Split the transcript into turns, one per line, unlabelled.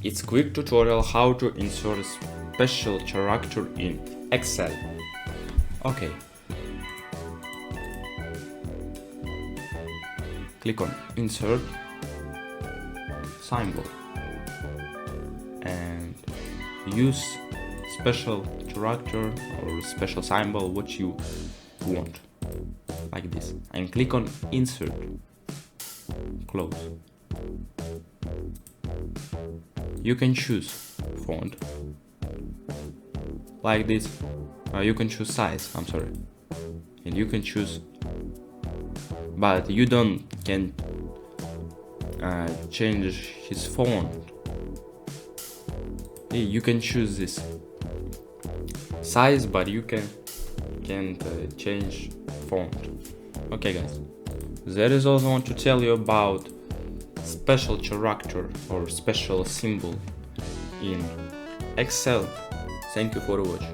It's quick tutorial how to insert a special character in Excel. Okay. Click on insert symbol and use special character or special symbol what you want, like this, and click on insert, close. You can choose font like this, you can choose size, and you can choose, but you can change his font. You can choose this size, but you can't change font. Okay guys, that is all I want to tell you about special character or special symbol in Excel. Thank you for watching.